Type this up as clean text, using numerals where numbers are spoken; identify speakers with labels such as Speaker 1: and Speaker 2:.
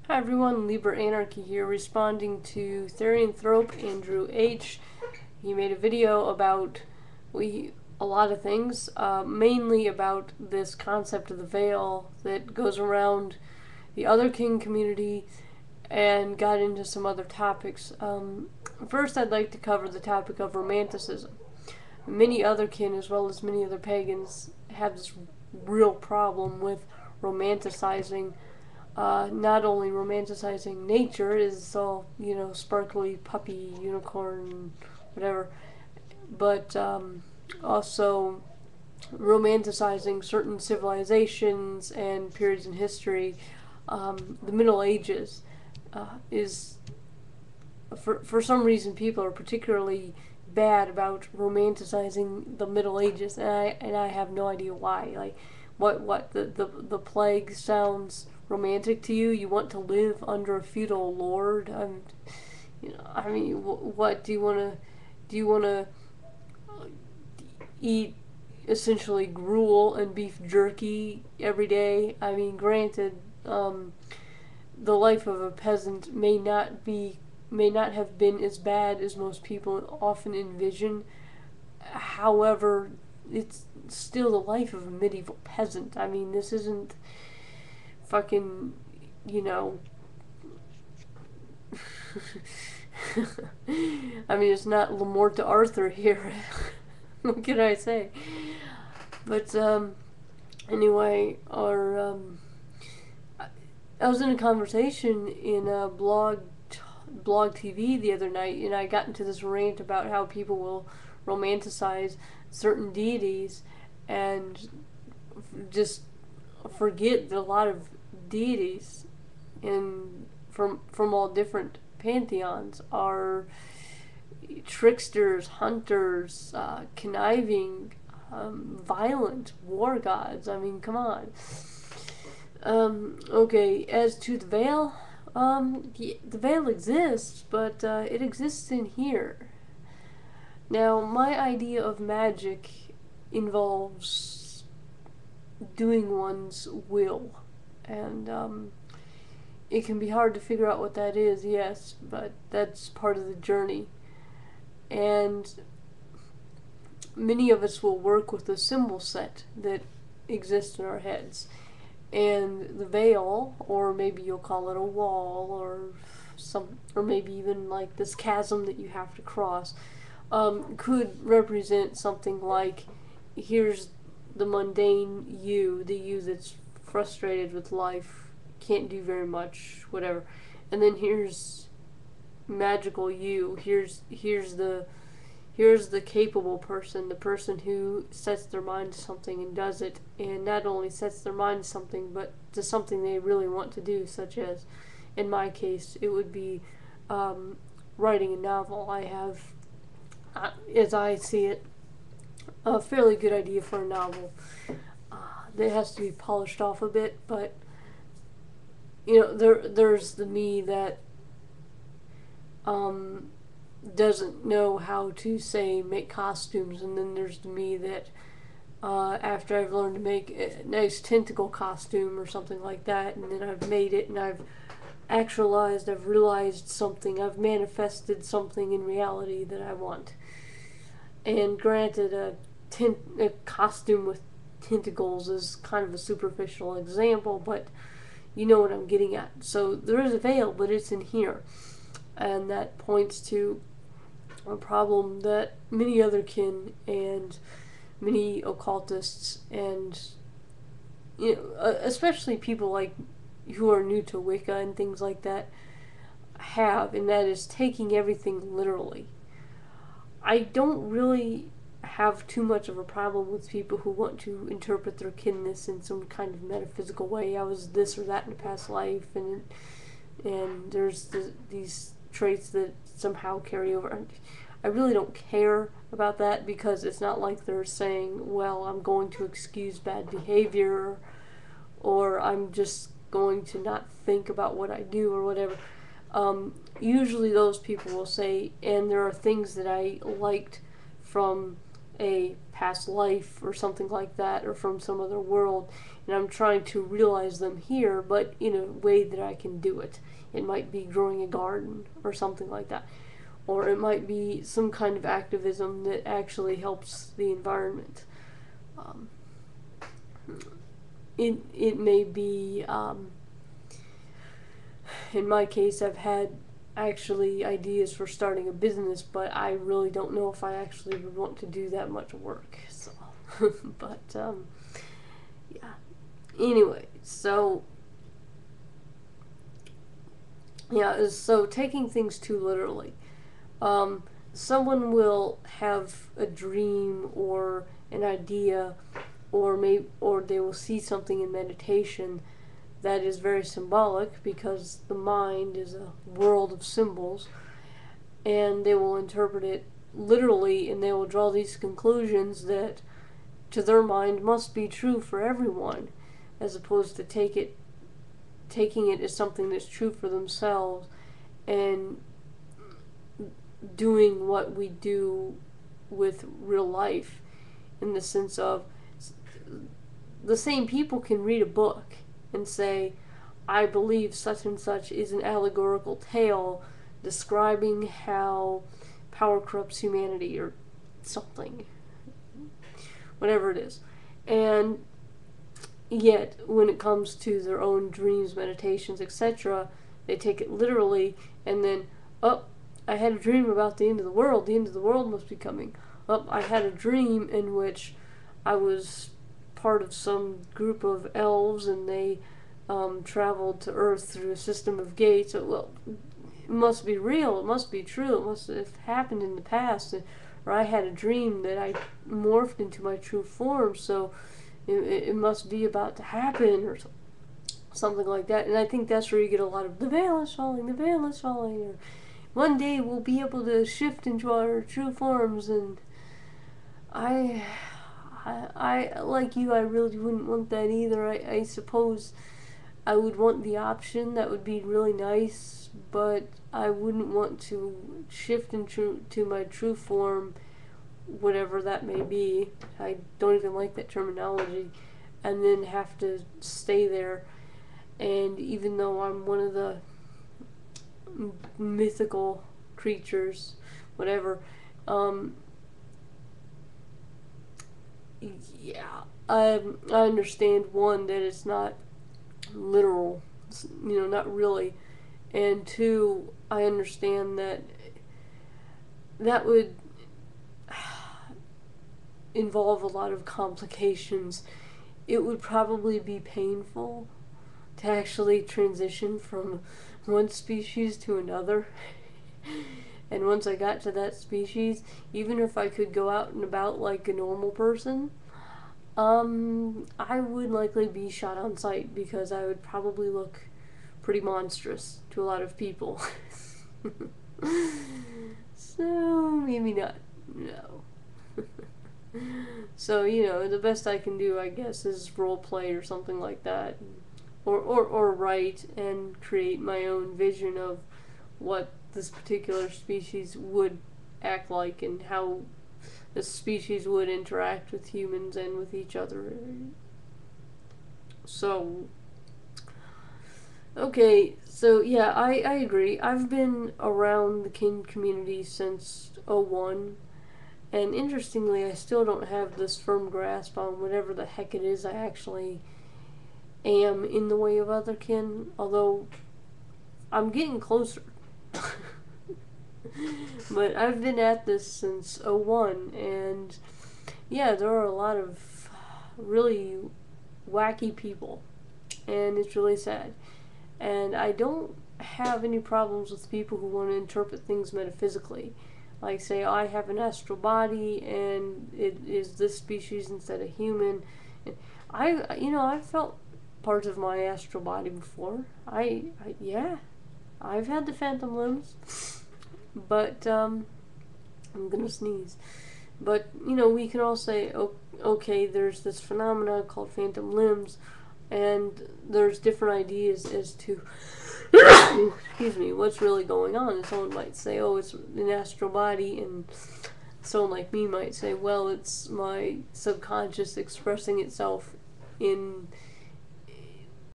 Speaker 1: Hi everyone, Liber Anarchy here, responding to Therianthrope Andrew H. He made a video about a lot of things, mainly about this concept of the veil that goes around the Otherkin community, and got into some other topics. First, I'd like to cover the topic of romanticism. Many Otherkin, as well as many other pagans, have this real problem with romanticizing, not only romanticizing nature is all, sparkly puppy, unicorn, whatever, but also romanticizing certain civilizations and periods in history. The Middle Ages is, for some reason, people are particularly bad about romanticizing the Middle Ages, and I have no idea why. Like, what the plague sounds romantic to you? You want to live under a feudal lord? I mean, what do you want to? Do you want to eat essentially gruel and beef jerky every day? I mean, granted, the life of a peasant may not have been as bad as most people often envision. However, it's still the life of a medieval peasant. I mean, this isn't fucking, you know. I mean, it's not Le Morte Arthur here. What can I say? But anyway, I was in a conversation in a blog TV the other night, and I got into this rant about how people will romanticize certain deities and just forget that a lot of deities in from all different pantheons are tricksters, hunters, conniving, violent war gods. I mean, come on. Okay, as to the veil, the veil exists, but it exists in here. Now, my idea of magic involves doing one's will, and it can be hard to figure out what that is, yes, but that's part of the journey. And many of us will work with a symbol set that exists in our heads. And the veil, or maybe you'll call it a wall, or maybe even like this chasm that you have to cross, could represent something like, here's the mundane you, the you that's frustrated with life, can't do very much, whatever, and then here's magical you. Here's the capable person, the person who sets their mind to something and does it, and not only sets their mind to something, but to something they really want to do, such as, in my case, it would be writing a novel. I have, as I see it, a fairly good idea for a novel. That has to be polished off a bit, but there's the me that doesn't know how to, say, make costumes, and then there's the me that after I've learned to make a nice tentacle costume or something like that, and then I've made it and I've actualized, I've realized something, I've manifested something in reality that I want. And granted, a costume with tentacles is kind of a superficial example, but you know what I'm getting at. So there is a veil, but it's in here. And that points to a problem that many otherkin and many occultists and especially people like who are new to Wicca and things like that have, and that is taking everything literally. I don't really have too much of a problem with people who want to interpret their kinness in some kind of metaphysical way. I was this or that in a past life, and there's these traits that somehow carry over. I really don't care about that, because it's not like they're saying, well, I'm going to excuse bad behavior, or I'm just going to not think about what I do, or whatever. Usually those people will say, and there are things that I liked from a past life or something like that, or from some other world, and I'm trying to realize them here, but in a way that I can do it. It might be growing a garden or something like that, or it might be some kind of activism that actually helps the environment. Um, it may be, in my case, I've had actually ideas for starting a business, but I really don't know if I actually would want to do that much work. So, but yeah. Anyway, so yeah, so taking things too literally. Someone will have a dream or an idea, or they will see something in meditation that is very symbolic, because the mind is a world of symbols, and they will interpret it literally, and they will draw these conclusions that to their mind must be true for everyone, as opposed to taking it as something that's true for themselves, and doing what we do with real life, in the sense of the same people can read a book and say, I believe such and such is an allegorical tale describing how power corrupts humanity, or something, whatever it is. And yet, when it comes to their own dreams, meditations, etc., they take it literally, and then, oh, I had a dream about the end of the world must be coming. Oh, I had a dream in which I was part of some group of elves, and they traveled to Earth through a system of gates. Well, it must be real, it must be true, it must have happened in the past, or I had a dream that I morphed into my true form, so it must be about to happen, or something like that. And I think that's where you get a lot of the veil is falling, or one day we'll be able to shift into our true forms. And I like you, I really wouldn't want that either. I suppose I would want the option, that would be really nice, but I wouldn't want to shift into my true form, whatever that may be. I don't even like that terminology, and then have to stay there. And even though I'm one of the mythical creatures, whatever, yeah, I understand, one, that it's not literal, not really, and two, I understand that that would involve a lot of complications. It would probably be painful to actually transition from one species to another. And once I got to that species, even if I could go out and about like a normal person, I would likely be shot on sight, because I would probably look pretty monstrous to a lot of people. So, maybe not. No. So, the best I can do, I guess, is role play or something like that. Or write and create my own vision of what this particular species would act like, and how this species would interact with humans and with each other. So, okay, so yeah, I agree. I've been around the kin community since '01, and interestingly, I still don't have this firm grasp on whatever the heck it is I actually am in the way of other kin, although I'm getting closer. But I've been at this since '01, and yeah, there are a lot of really wacky people, and it's really sad. And I don't have any problems with people who want to interpret things metaphysically. Like, say, I have an astral body, and it is this species instead of human. And I've felt parts of my astral body before. Yeah, I've had the phantom limbs. But, I'm gonna sneeze. But, we can all say, okay, there's this phenomena called phantom limbs, and there's different ideas as to, excuse me, what's really going on. And someone might say, oh, it's an astral body, and someone like me might say, well, it's my subconscious expressing itself in